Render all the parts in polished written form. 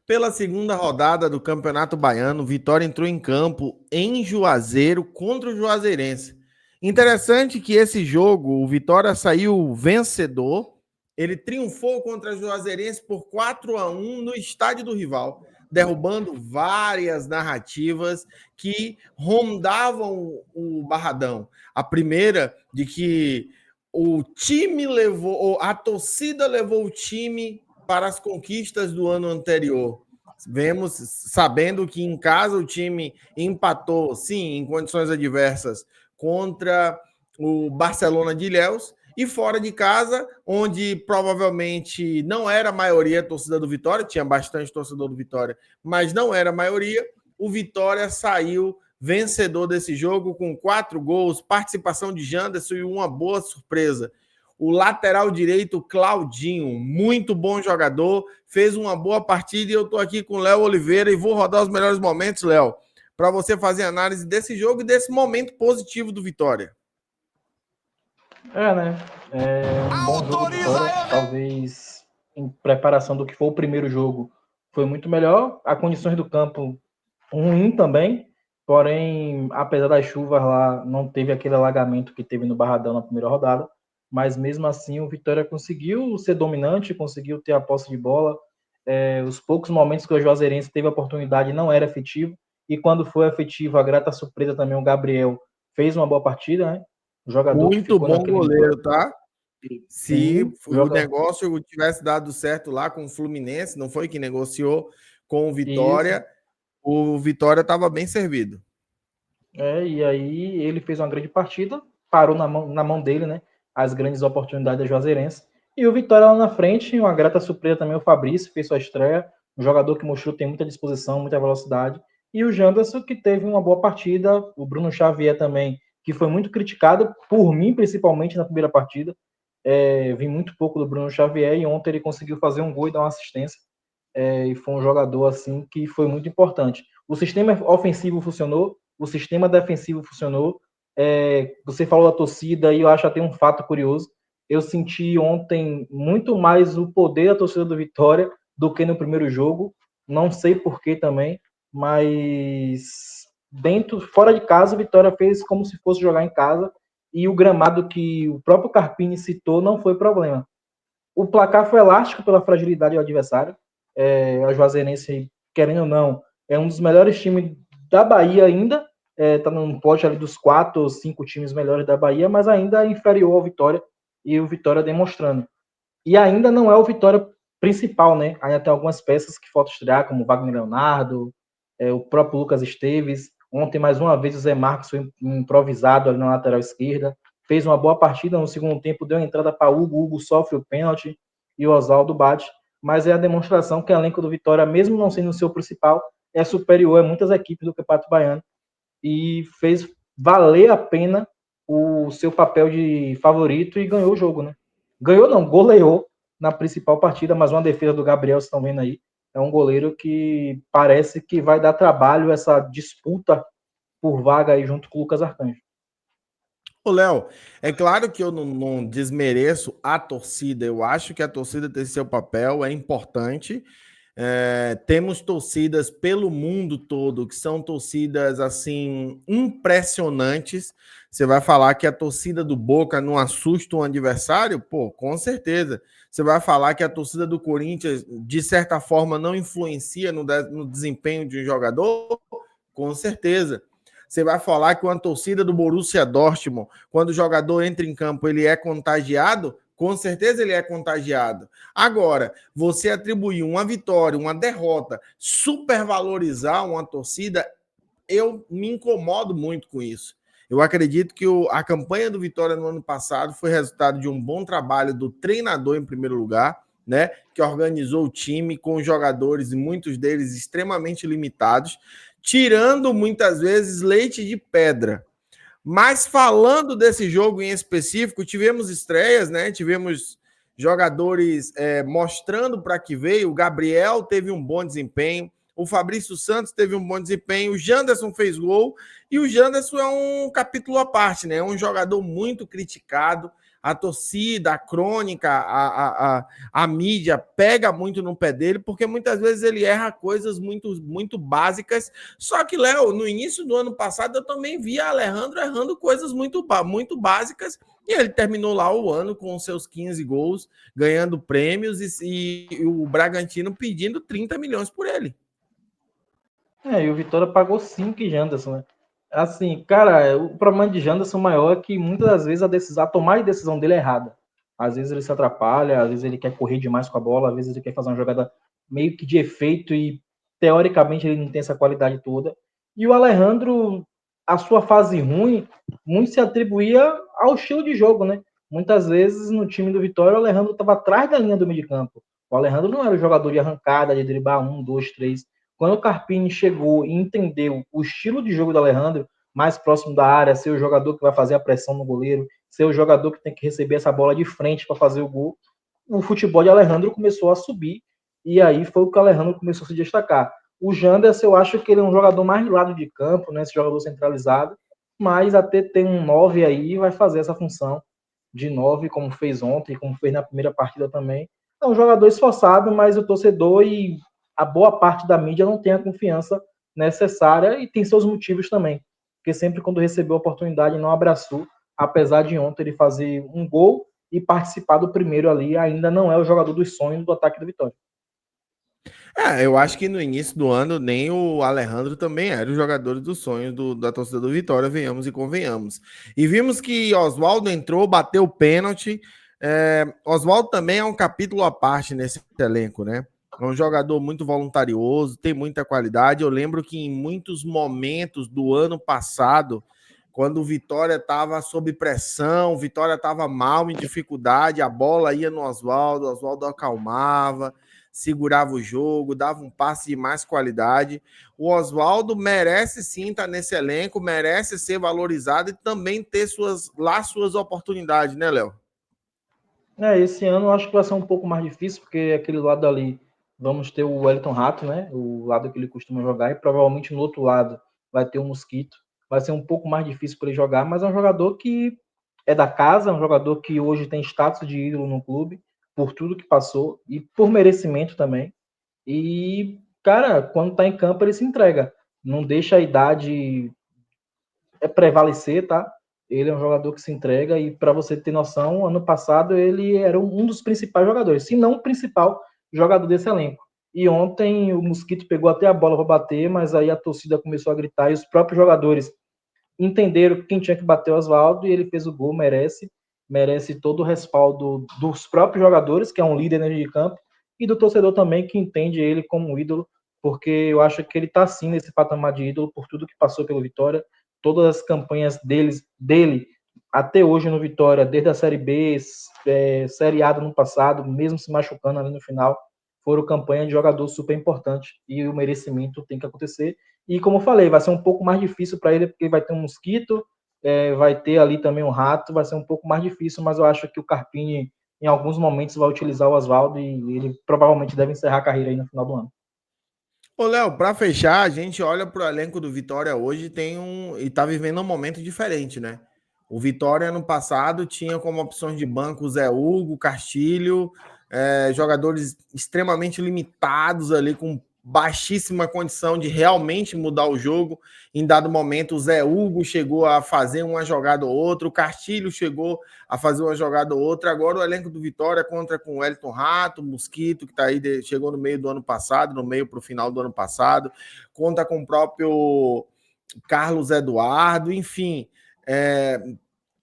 Pela segunda rodada do Campeonato Baiano, Vitória entrou em campo em Juazeiro contra o Juazeirense. Interessante que esse jogo, o Vitória saiu vencedor. Ele triunfou contra o Juazeirense por 4-1 no estádio do rival, derrubando várias narrativas que rondavam o Barradão. A primeira de que o time levou, ou a torcida levou o time para as conquistas do ano anterior. Vemos, sabendo que em casa o time empatou, sim, em condições adversas, contra o Barcelona de Ilhéus, e fora de casa, onde provavelmente não era a maioria a torcida do Vitória, tinha bastante torcedor do Vitória, mas não era a maioria, o Vitória saiu vencedor desse jogo com 4 gols, participação de Janderson e uma boa surpresa. O lateral direito, Claudinho, muito bom jogador, fez uma boa partida e eu estou aqui com o Léo Oliveira e vou rodar os melhores momentos, Léo, para você fazer análise desse jogo e desse momento positivo do Vitória. Né? Um bom jogo de Vitória, talvez em preparação do que foi o primeiro jogo, foi muito melhor. As condições do campo ruim também, porém, apesar das chuvas lá, não teve aquele alagamento que teve no Barradão na primeira rodada, mas mesmo assim o Vitória conseguiu ser dominante, conseguiu ter a posse de bola. Os poucos momentos que o Juazeirense teve a oportunidade não era efetivo, e quando foi efetivo, a grata surpresa também, o Gabriel fez uma boa partida, né? O jogador Muito que ficou bom naquele goleiro, tá? Se Sim, o negócio tivesse dado certo lá com o Fluminense, não foi que negociou com o Vitória, isso. O Vitória estava bem servido. E aí ele fez uma grande partida, parou na mão dele, né? As grandes oportunidades da Juazeirense. E o Vitória lá na frente, uma grata surpresa também, o Fabrício fez sua estreia, um jogador que mostrou tem muita disposição, muita velocidade. E o Janderson, que teve uma boa partida, o Bruno Xavier também, que foi muito criticado, por mim principalmente na primeira partida. Vi muito pouco do Bruno Xavier e ontem ele conseguiu fazer um gol e dar uma assistência. E foi um jogador assim que foi muito importante. O sistema ofensivo funcionou, o sistema defensivo funcionou. Você falou da torcida e eu acho até um fato curioso. Eu senti ontem muito mais o poder da torcida do Vitória do que no primeiro jogo. Não sei porquê também, mas fora de casa, o Vitória fez como se fosse jogar em casa e o gramado que o próprio Carpini citou não foi problema. O placar foi elástico pela fragilidade do adversário. A Juazeirense, querendo ou não, é um dos melhores times da Bahia ainda. Está no pote ali dos 4 ou 5 times melhores da Bahia, mas ainda é inferior ao Vitória, e o Vitória demonstrando. E ainda não é o Vitória principal, né? Ainda tem algumas peças que faltam estrear, como o Wagner Leonardo, o próprio Lucas Esteves. Ontem, mais uma vez, o Zé Marcos foi improvisado ali na lateral esquerda. Fez uma boa partida no segundo tempo, deu entrada para Hugo. Hugo sofre o pênalti e o Oswaldo bate. Mas é a demonstração que o elenco do Vitória, mesmo não sendo o seu principal, é superior a muitas equipes do Campeonato Baiano e fez valer a pena o seu papel de favorito e ganhou o jogo, né? Ganhou não, goleou na principal partida, mas uma defesa do Gabriel, vocês estão vendo aí, é um goleiro que parece que vai dar trabalho essa disputa por vaga aí junto com o Lucas Arcanjo. Ô, Léo, é claro que eu não desmereço a torcida, eu acho que a torcida tem seu papel, é importante. Temos torcidas pelo mundo todo que são torcidas assim impressionantes. Você vai falar que a torcida do Boca não assusta um adversário? Pô, com certeza. Você vai falar que a torcida do Corinthians, de certa forma, não influencia no desempenho de um jogador? Com certeza. Você vai falar que uma torcida do Borussia Dortmund, quando o jogador entra em campo, ele é contagiado? Com certeza ele é contagiado. Agora, você atribuir uma vitória, uma derrota, supervalorizar uma torcida, eu me incomodo muito com isso. Eu acredito que a campanha do Vitória no ano passado foi resultado de um bom trabalho do treinador, em primeiro lugar, né, que organizou o time com jogadores, e muitos deles extremamente limitados, tirando muitas vezes leite de pedra. Mas falando desse jogo em específico, tivemos estreias, né? Tivemos jogadores mostrando para que veio. O Gabriel teve um bom desempenho, o Fabrício Santos teve um bom desempenho, o Janderson fez gol, e o Janderson é um capítulo à parte, né? É um jogador muito criticado. a torcida, a crônica, a mídia pega muito no pé dele, porque muitas vezes ele erra coisas muito básicas. Só que, Léo, no início do ano passado, eu também via Alejandro errando coisas muito básicas, e ele terminou lá o ano com seus 15 gols, ganhando prêmios, e o Bragantino pedindo 30 milhões por ele. E o Vitória pagou 5 em Janderson, né? Assim, cara, o problema de Janderson maior é que muitas das vezes a tomada de decisão dele é errada. Às vezes ele se atrapalha, às vezes ele quer correr demais com a bola, às vezes ele quer fazer uma jogada meio que de efeito e teoricamente ele não tem essa qualidade toda. E o Alejandro, a sua fase ruim, muito se atribuía ao estilo de jogo, né? Muitas vezes no time do Vitória o Alejandro estava atrás da linha do meio de campo. O Alejandro não era o jogador de arrancada, de driblar 1, 2, 3. Quando o Carpini chegou e entendeu o estilo de jogo do Alejandro, mais próximo da área, ser o jogador que vai fazer a pressão no goleiro, ser o jogador que tem que receber essa bola de frente para fazer o gol, o futebol de Alejandro começou a subir e aí foi o que o Alejandro começou a se destacar. O Janderson, eu acho que ele é um jogador mais de lado de campo, né, esse jogador centralizado, mas até tem um 9 aí vai fazer essa função de 9, como fez ontem, como fez na primeira partida também. É um jogador esforçado, mas o torcedor e a boa parte da mídia não tem a confiança necessária e tem seus motivos também. Porque sempre quando recebeu a oportunidade não abraçou, apesar de ontem ele fazer um gol e participar do primeiro ali, ainda não é o jogador dos sonhos do ataque do Vitória. Eu acho que no início do ano nem o Alejandro também era o jogador dos sonhos da torcida do Vitória, venhamos e convenhamos. E vimos que Oswaldo entrou, bateu o pênalti. Oswaldo também é um capítulo à parte nesse elenco, né? É um jogador muito voluntarioso, tem muita qualidade. Eu lembro que em muitos momentos do ano passado, quando o Vitória estava sob pressão, o Vitória estava mal, em dificuldade, a bola ia no Oswaldo, o Oswaldo acalmava, segurava o jogo, dava um passe de mais qualidade. O Oswaldo merece sim estar nesse elenco, merece ser valorizado e também ter suas oportunidades, né, Léo? Esse ano eu acho que vai ser um pouco mais difícil, porque aquele lado ali vamos ter o Wellington Rato, né? O lado que ele costuma jogar, e provavelmente no outro lado vai ter o Mosquito. Vai ser um pouco mais difícil para ele jogar, mas é um jogador que é da casa, é um jogador que hoje tem status de ídolo no clube, por tudo que passou e por merecimento também. E, cara, quando tá em campo, ele se entrega. Não deixa a idade prevalecer, tá? Ele é um jogador que se entrega e, para você ter noção, ano passado ele era um dos principais jogadores, se não o principal jogador desse elenco. E ontem o Mosquito pegou até a bola para bater, mas aí a torcida começou a gritar e os próprios jogadores entenderam quem tinha que bater o Oswaldo e ele fez o gol, merece todo o respaldo dos próprios jogadores, que é um líder de campo, e do torcedor também, que entende ele como um ídolo, porque eu acho que ele está sim nesse patamar de ídolo por tudo que passou pelo Vitória, todas as campanhas dele até hoje no Vitória, desde a Série B, Série A do ano passado, mesmo se machucando ali no final, foram campanhas de jogador super importante e o merecimento tem que acontecer. E como eu falei, vai ser um pouco mais difícil para ele, porque vai ter um mosquito, vai ter ali também um rato, vai ser um pouco mais difícil, mas eu acho que o Carpini, em alguns momentos, vai utilizar o Oswaldo e ele provavelmente deve encerrar a carreira aí no final do ano. Ô, Léo, para fechar, a gente olha para o elenco do Vitória hoje e tá vivendo um momento diferente, né? O Vitória, no passado, tinha como opções de banco o Zé Hugo, Castilho, jogadores extremamente limitados ali, com baixíssima condição de realmente mudar o jogo. Em dado momento, o Zé Hugo chegou a fazer uma jogada ou outra, o Castilho chegou a fazer uma jogada ou outra. Agora o elenco do Vitória conta com o Elton Rato, Mosquito, que tá aí, chegou no meio do ano passado, no meio para o final do ano passado, conta com o próprio Carlos Eduardo, enfim.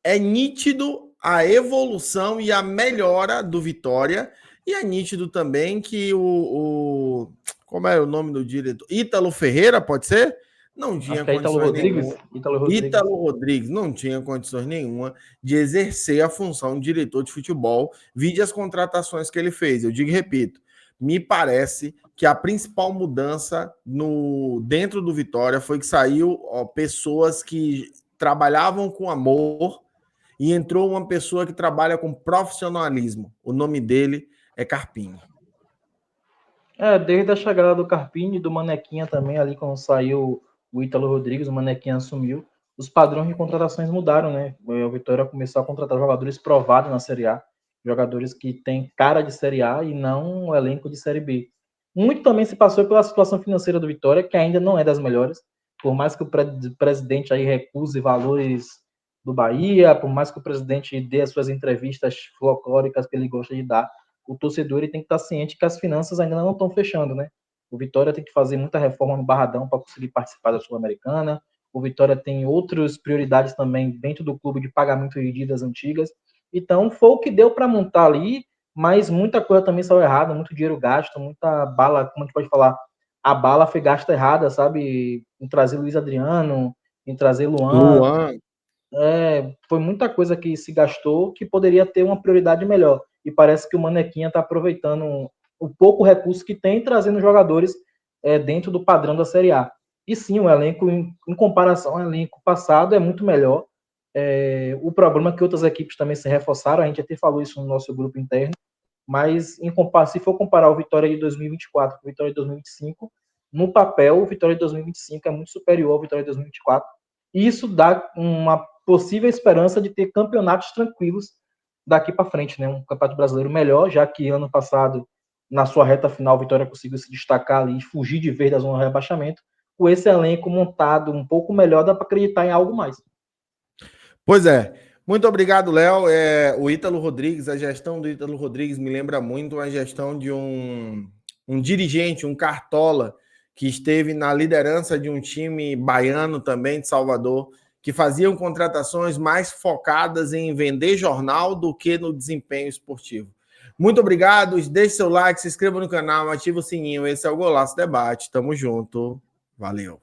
É nítido a evolução e a melhora do Vitória, e é nítido também que como é o nome do diretor? Ítalo Ferreira, pode ser? Não Acho tinha que é Ítalo condições Rodrigues. nenhuma. Ítalo Rodrigues. Ítalo Rodrigues não tinha condições nenhuma de exercer a função de diretor de futebol, vide as contratações que ele fez. Eu digo e repito, me parece que a principal mudança dentro do Vitória foi que saiu pessoas que trabalhavam com amor e entrou uma pessoa que trabalha com profissionalismo. O nome dele é Carpini. Desde a chegada do Carpini e do Manequinha também, ali quando saiu o Ítalo Rodrigues, o Manequinha assumiu. os padrões de contratações mudaram, né? O Vitória começou a contratar jogadores provados na Série A, jogadores que têm cara de Série A e não um elenco de Série B. Muito também se passou pela situação financeira do Vitória, que ainda não é das melhores, por mais que o presidente aí recuse valores do Bahia, por mais que o presidente dê as suas entrevistas folclóricas que ele gosta de dar, o torcedor ele tem que estar ciente que as finanças ainda não estão fechando, né? O Vitória tem que fazer muita reforma no Barradão para conseguir participar da Sul-Americana. O Vitória tem outras prioridades também dentro do clube de pagamento de dívidas antigas. Então, foi o que deu para montar ali, mas muita coisa também saiu errada, muito dinheiro gasto, muita bala, como a gente pode falar, a bala foi gasta errada, sabe? Em trazer Luiz Adriano, em trazer Luan. Luan. Foi muita coisa que se gastou que poderia ter uma prioridade melhor. E parece que o Manequinha está aproveitando o pouco recurso que tem, trazendo jogadores dentro do padrão da Série A. E sim, o elenco, em comparação ao elenco passado, é muito melhor. O problema é que outras equipes também se reforçaram, a gente até falou isso no nosso grupo interno, mas se for comparar o Vitória de 2024 com o Vitória de 2025, no papel, o Vitória de 2025 é muito superior ao Vitória de 2024. E isso dá uma possível esperança de ter campeonatos tranquilos daqui para frente, né? Um campeonato brasileiro melhor, já que ano passado, na sua reta final, a Vitória conseguiu se destacar ali e fugir de vez da zona de rebaixamento. Com esse elenco montado um pouco melhor, dá para acreditar em algo mais. Pois é. Muito obrigado, Léo. O Ítalo Rodrigues, a gestão do Ítalo Rodrigues me lembra muito a gestão de um dirigente, um cartola, que esteve na liderança de um time baiano também, de Salvador, que faziam contratações mais focadas em vender jornal do que no desempenho esportivo. Muito obrigado. Deixe seu like, se inscreva no canal, ative o sininho. Esse é o Golaço Debate. Tamo junto. Valeu.